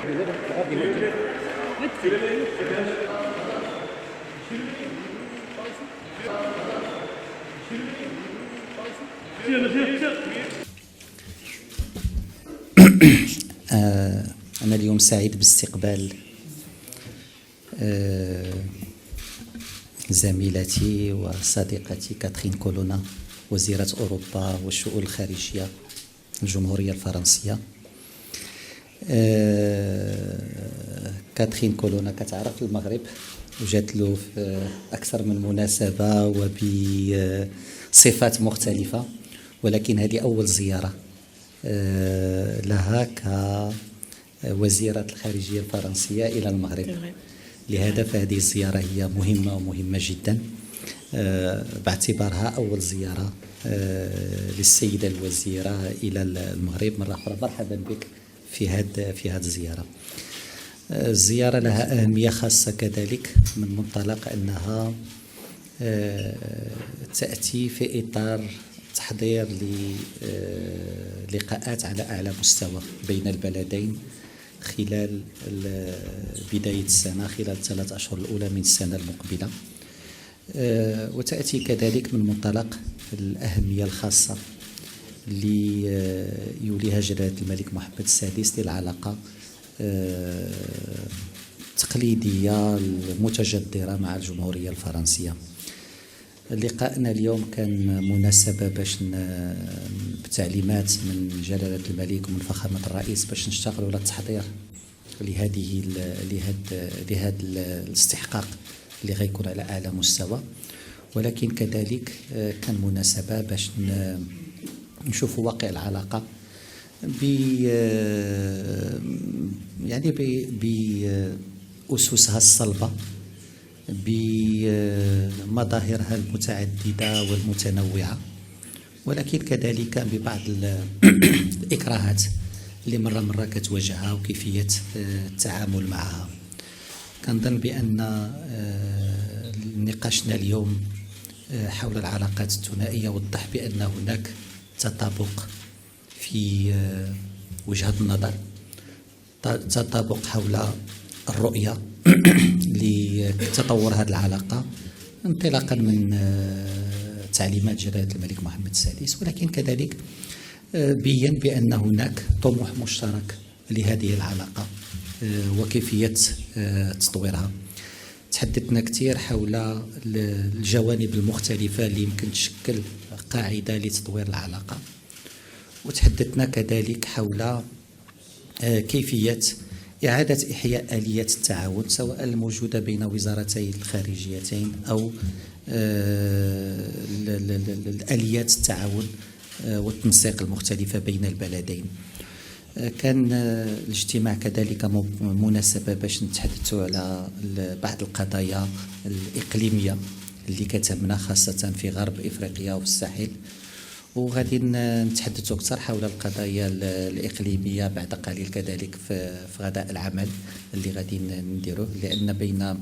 أنا اليوم سعيد باستقبال زميلتي وصديقتي كاترين كولونا وزيرة أوروبا والشؤون الخارجية الجمهورية الفرنسية. كاترين كولونا كتعرف المغرب وجات له في أكثر من مناسبة وبصفات مختلفة، ولكن هذه أول زيارة لها كوزيرة الخارجية الفرنسية إلى المغرب. لهذا فهذه الزيارة هي مهمة ومهمة جدا باعتبارها أول زيارة للسيدة الوزيرة إلى المغرب. مرة أخرى مرحبا بك في هذه الزيارة. الزيارة لها أهمية خاصة كذلك من منطلق أنها تأتي في إطار تحضير للقاءات على أعلى مستوى بين البلدين خلال بداية السنة، خلال الثلاث أشهر الأولى من السنة المقبلة، وتأتي كذلك من منطلق الأهمية الخاصة اللي يوليها جلالة الملك محمد السادس للعلاقة التقليدية المتجذرة مع الجمهورية الفرنسية. لقاءنا اليوم كان مناسبة باش بتعليمات من جلالة الملك ومن فخامة الرئيس باش نشتغلوا على التحضير لهذا الاستحقاق اللي غيكون على أعلى مستوى، ولكن كذلك كان مناسبة باش نشوفوا واقع العلاقة بأسسها الصلبة، بمظاهرها المتعددة والمتنوعة، ولكن كذلك ببعض الإكراهات اللي مرة كتواجهها وكيفية التعامل معها. كنظن بأن نقاشنا اليوم حول العلاقات الثنائية وضح بأن هناك تطابق في وجهة النظر، تطابق حول الرؤية لتطور هذه العلاقة انطلاقا من تعليمات جلالة الملك محمد السادس، ولكن كذلك بين بأن هناك طموح مشترك لهذه العلاقة وكيفية تطويرها. تحدثنا كثير حول الجوانب المختلفة اللي يمكن تشكل قاعدة لتطوير العلاقة، وتحدثنا كذلك حول كيفية إعادة إحياء آليات التعاون سواء الموجودة بين وزارتي الخارجيتين أو آليات التعاون والتنسيق المختلفة بين البلدين. كان الاجتماع كذلك مناسبة باش نتحدثوا على بعض القضايا الإقليمية اللي كتهمنا خاصة في غرب إفريقيا وفي الساحل، وغادي نتحدثوا أكثر حول القضايا الإقليمية بعد قليل كذلك في غداء العمل اللي غادي نديروه، لأن بين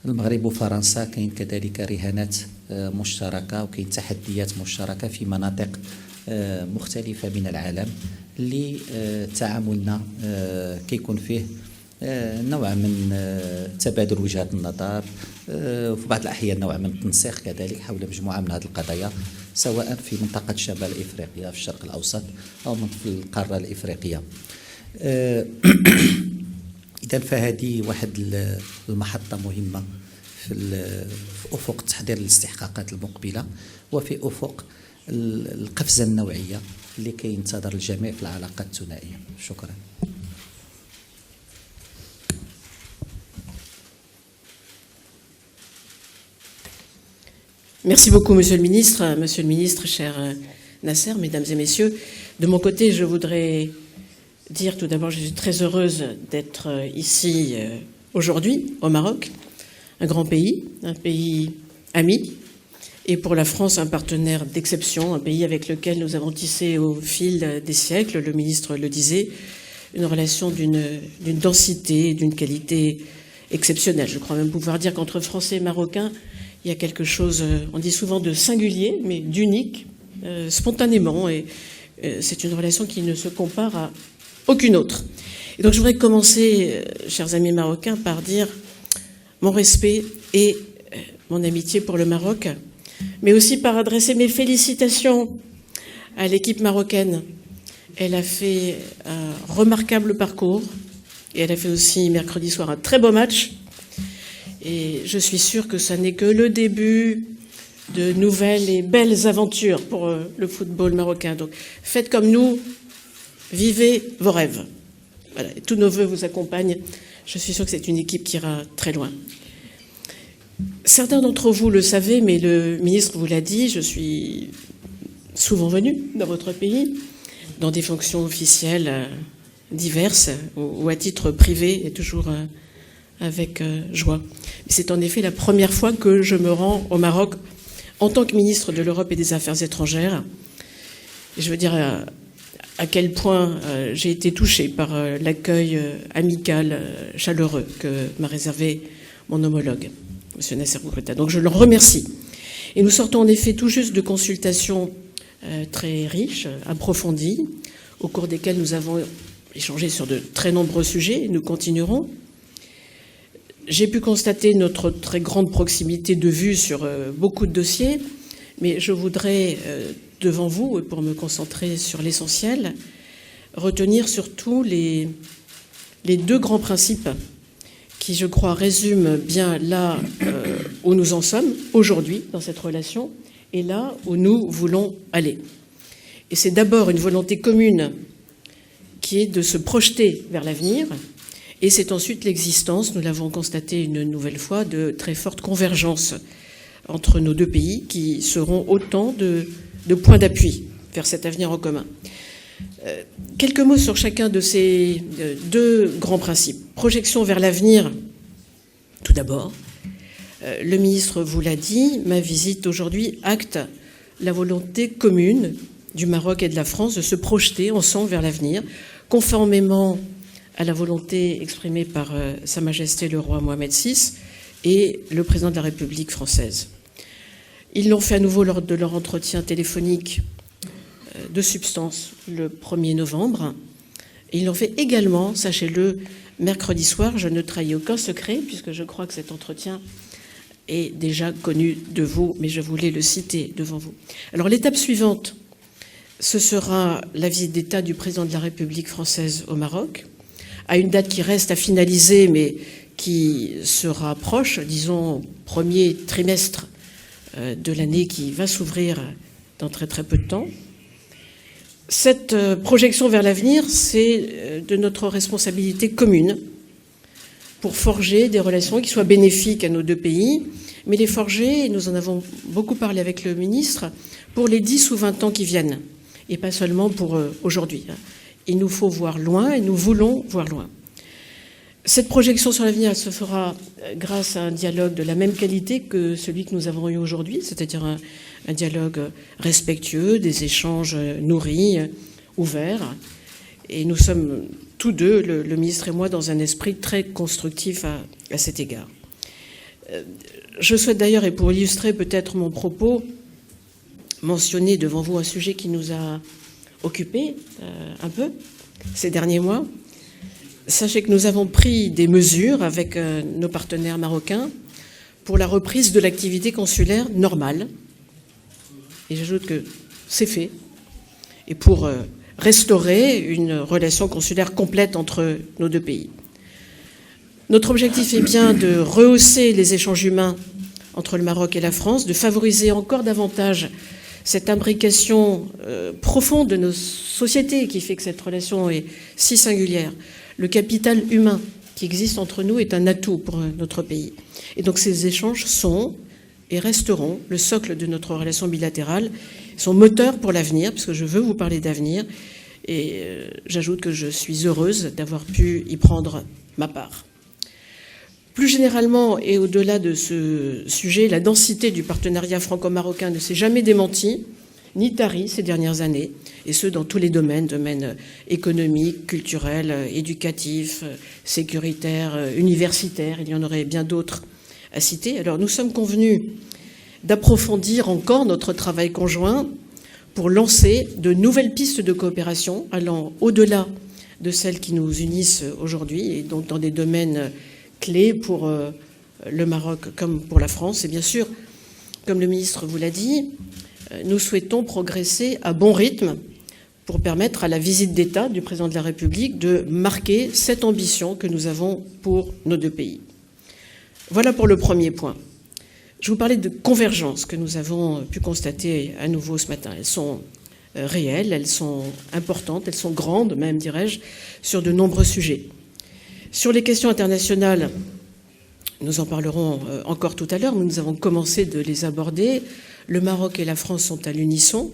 المغرب وفرنسا كاين كذلك رهانات مشتركة وكاين تحديات مشتركة في مناطق مختلفة من العالم اللي تعاملنا كيكون فيه نوع من تبادل وجهات النظر، وفي بعض الأحيان نوع من التنسيق كذلك حول مجموعة من هذه القضايا سواء في منطقة شمال إفريقيا في الشرق الأوسط أو في القارة الإفريقية. إذن فهذه واحد المحطة مهمة في أفق تحضير الاستحقاقات المقبلة وفي أفق القفزة النوعية اللي كينتظر الجميع في العلاقات الثنائية. شكرا. Merci beaucoup, Monsieur le Ministre. Monsieur le Ministre, cher Nasser, Mesdames et Messieurs, de mon côté, je voudrais dire tout d'abord, je suis très heureuse d'être ici aujourd'hui, au Maroc, un grand pays, un pays ami, et pour la France, un partenaire d'exception, un pays avec lequel nous avons tissé au fil des siècles, le ministre le disait, une relation d'une densité, d'une qualité exceptionnelle. Je crois même pouvoir dire qu'entre Français et Marocains, il y a quelque chose, on dit souvent de singulier, mais d'unique, spontanément, et c'est une relation qui ne se compare à aucune autre. Et donc je voudrais commencer, chers amis marocains, par dire mon respect et mon amitié pour le Maroc, mais aussi par adresser mes félicitations à l'équipe marocaine. Elle a fait un remarquable parcours et elle a fait aussi mercredi soir un très beau match. Et je suis sûre que ça n'est que le début de nouvelles et belles aventures pour le football marocain. Donc faites comme nous, vivez vos rêves. Voilà, et tous nos vœux vous accompagnent. Je suis sûre que c'est une équipe qui ira très loin. Certains d'entre vous le savez, mais le ministre vous l'a dit, je suis souvent venue dans votre pays, dans des fonctions officielles diverses ou à titre privé, et toujours avec joie. C'est en effet la première fois que je me rends au Maroc en tant que ministre de l'Europe et des Affaires étrangères. Et je veux dire à quel point j'ai été touchée par l'accueil amical, chaleureux que m'a réservé mon homologue, M. Nasser Bourita. Donc je le remercie. Et nous sortons en effet tout juste de consultations très riches, approfondies, au cours desquelles nous avons échangé sur de très nombreux sujets, et nous continuerons. J'ai pu constater notre très grande proximité de vue sur beaucoup de dossiers, mais je voudrais, devant vous, et pour me concentrer sur l'essentiel, retenir surtout les deux grands principes qui, je crois, résument bien là où nous en sommes aujourd'hui dans cette relation et là où nous voulons aller. Et c'est d'abord une volonté commune qui est de se projeter vers l'avenir, et c'est ensuite l'existence, nous l'avons constaté une nouvelle fois, de très fortes convergences entre nos deux pays qui seront autant de points d'appui vers cet avenir en commun. Quelques mots sur chacun de ces deux grands principes. Projection vers l'avenir, tout d'abord. Le ministre vous l'a dit, ma visite aujourd'hui acte la volonté commune du Maroc et de la France de se projeter ensemble vers l'avenir, conformément à la volonté exprimée par Sa Majesté le roi Mohamed VI et le président de la République française. Ils l'ont fait à nouveau lors de leur entretien téléphonique de substance le 1er novembre. Et ils l'ont fait également, sachez-le, mercredi soir. Je ne trahis aucun secret, puisque je crois que cet entretien est déjà connu de vous, mais je voulais le citer devant vous. Alors l'étape suivante, ce sera la visite d'État du président de la République française au Maroc, à une date qui reste à finaliser, mais qui sera proche, disons, premier trimestre de l'année qui va s'ouvrir dans très très peu de temps. Cette projection vers l'avenir, c'est de notre responsabilité commune pour forger des relations qui soient bénéfiques à nos deux pays, mais les forger, et nous en avons beaucoup parlé avec le ministre, pour les 10 ou 20 ans qui viennent, et pas seulement pour aujourd'hui. Il nous faut voir loin et nous voulons voir loin. Cette projection sur l'avenir, elle se fera grâce à un dialogue de la même qualité que celui que nous avons eu aujourd'hui, c'est-à-dire un dialogue respectueux, des échanges nourris, ouverts. Et nous sommes tous deux, le ministre et moi, dans un esprit très constructif à cet égard. Je souhaite d'ailleurs, et pour illustrer peut-être mon propos, mentionner devant vous un sujet qui nous a occupés un peu ces derniers mois. Sachez que nous avons pris des mesures avec nos partenaires marocains pour la reprise de l'activité consulaire normale. Et j'ajoute que c'est fait. Et pour restaurer une relation consulaire complète entre nos deux pays. Notre objectif est bien de rehausser les échanges humains entre le Maroc et la France, de favoriser encore davantage cette imbrication profonde de nos sociétés qui fait que cette relation est si singulière. Le capital humain qui existe entre nous est un atout pour notre pays. Et donc ces échanges sont et resteront le socle de notre relation bilatérale, son moteur pour l'avenir, puisque je veux vous parler d'avenir. Et j'ajoute que je suis heureuse d'avoir pu y prendre ma part. Plus généralement, et au-delà de ce sujet, la densité du partenariat franco-marocain ne s'est jamais démentie, ni tarie ces dernières années, et ce dans tous les domaines économiques, culturels, éducatifs, sécuritaires, universitaires, il y en aurait bien d'autres à citer. Alors nous sommes convenus d'approfondir encore notre travail conjoint pour lancer de nouvelles pistes de coopération allant au-delà de celles qui nous unissent aujourd'hui, et donc dans des domaines clés pour le Maroc comme pour la France. Et bien sûr, comme le ministre vous l'a dit, nous souhaitons progresser à bon rythme pour permettre à la visite d'État du président de la République de marquer cette ambition que nous avons pour nos deux pays. Voilà pour le premier point. Je vous parlais de convergences que nous avons pu constater à nouveau ce matin. Elles sont réelles, elles sont importantes, elles sont grandes même, dirais-je, sur de nombreux sujets. Sur les questions internationales, nous en parlerons encore tout à l'heure, mais nous avons commencé de les aborder. Le Maroc et la France sont à l'unisson.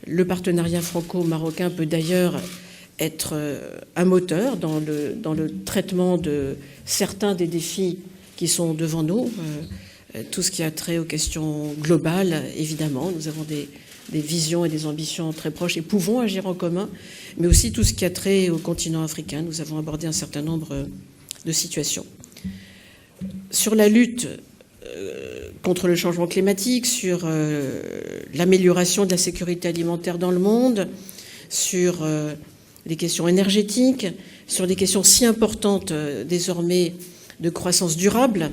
Le partenariat franco-marocain peut d'ailleurs être un moteur dans le traitement de certains des défis qui sont devant nous. Tout ce qui a trait aux questions globales, évidemment. Nous avons des visions et des ambitions très proches et pouvons agir en commun, mais aussi tout ce qui a trait au continent africain. Nous avons abordé un certain nombre de situations. Sur la lutte contre le changement climatique, sur l'amélioration de la sécurité alimentaire dans le monde, sur les questions énergétiques, sur des questions si importantes désormais de croissance durable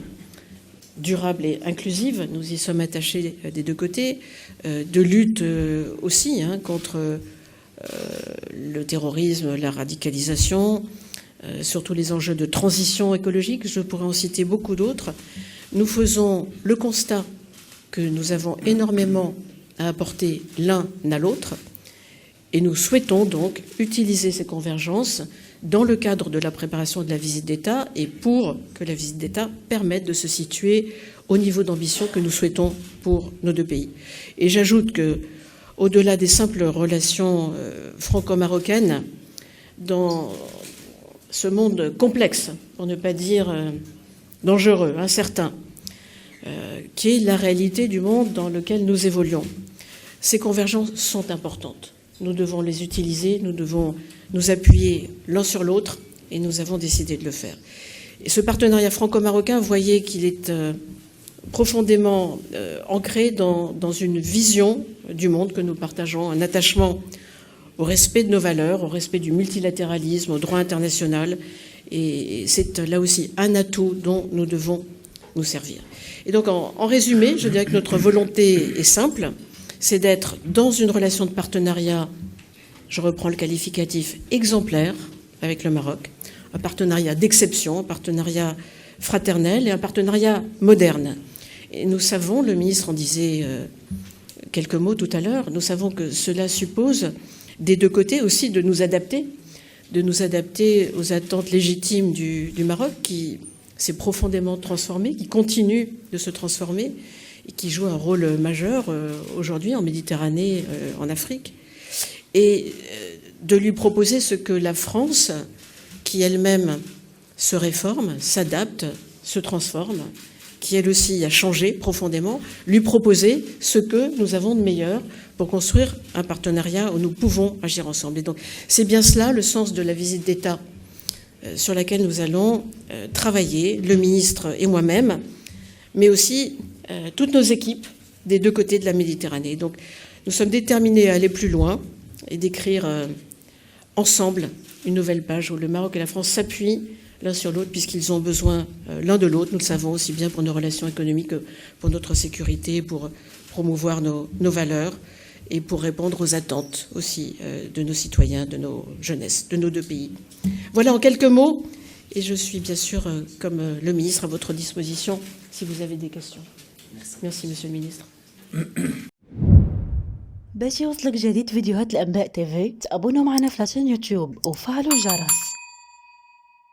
et inclusive, nous y sommes attachés des deux côtés, de lutte aussi contre le terrorisme, la radicalisation, sur tous les enjeux de transition écologique, je pourrais en citer beaucoup d'autres. Nous faisons le constat que nous avons énormément à apporter l'un à l'autre et nous souhaitons donc utiliser ces convergences dans le cadre de la préparation de la visite d'État et pour que la visite d'État permette de se situer au niveau d'ambition que nous souhaitons pour nos deux pays. Et j'ajoute que, au-delà des simples relations franco-marocaines, dans ce monde complexe, pour ne pas dire dangereux, incertain, qui est la réalité du monde dans lequel nous évoluons, ces convergences sont importantes. Nous devons les utiliser, nous devons nous appuyer l'un sur l'autre, et nous avons décidé de le faire. Et ce partenariat franco-marocain, vous voyez qu'il est profondément ancré dans une vision du monde que nous partageons, un attachement au respect de nos valeurs, au respect du multilatéralisme, au droit international, et c'est là aussi un atout dont nous devons nous servir. Et donc, en résumé, je dirais que notre volonté est simple, c'est d'être dans une relation de partenariat, je reprends le qualificatif, exemplaire avec le Maroc, un partenariat d'exception, un partenariat fraternel et un partenariat moderne. Et nous savons, le ministre en disait quelques mots tout à l'heure, nous savons que cela suppose des deux côtés aussi de nous adapter aux attentes légitimes du Maroc qui s'est profondément transformé, qui continue de se transformer et qui joue un rôle majeur aujourd'hui en Méditerranée, en Afrique, et de lui proposer ce que la France, qui elle-même se réforme, s'adapte, se transforme, qui elle aussi a changé profondément, lui proposer ce que nous avons de meilleur pour construire un partenariat où nous pouvons agir ensemble. Et donc c'est bien cela le sens de la visite d'État sur laquelle nous allons travailler, le ministre et moi-même, mais aussi toutes nos équipes des deux côtés de la Méditerranée. Donc nous sommes déterminés à aller plus loin et d'écrire ensemble une nouvelle page où le Maroc et la France s'appuient l'un sur l'autre puisqu'ils ont besoin l'un de l'autre, nous le savons, aussi bien pour nos relations économiques que pour notre sécurité, pour promouvoir nos valeurs et pour répondre aux attentes aussi de nos citoyens, de nos jeunesses, de nos deux pays. Voilà en quelques mots, et je suis bien sûr, comme le ministre, à votre disposition si vous avez des questions. Merci, Monsieur le Ministre. باش يوصلك جديد فيديوهات الأنباء تيفي تابونوا معنا في لاشين يوتيوب وفعلوا الجرس.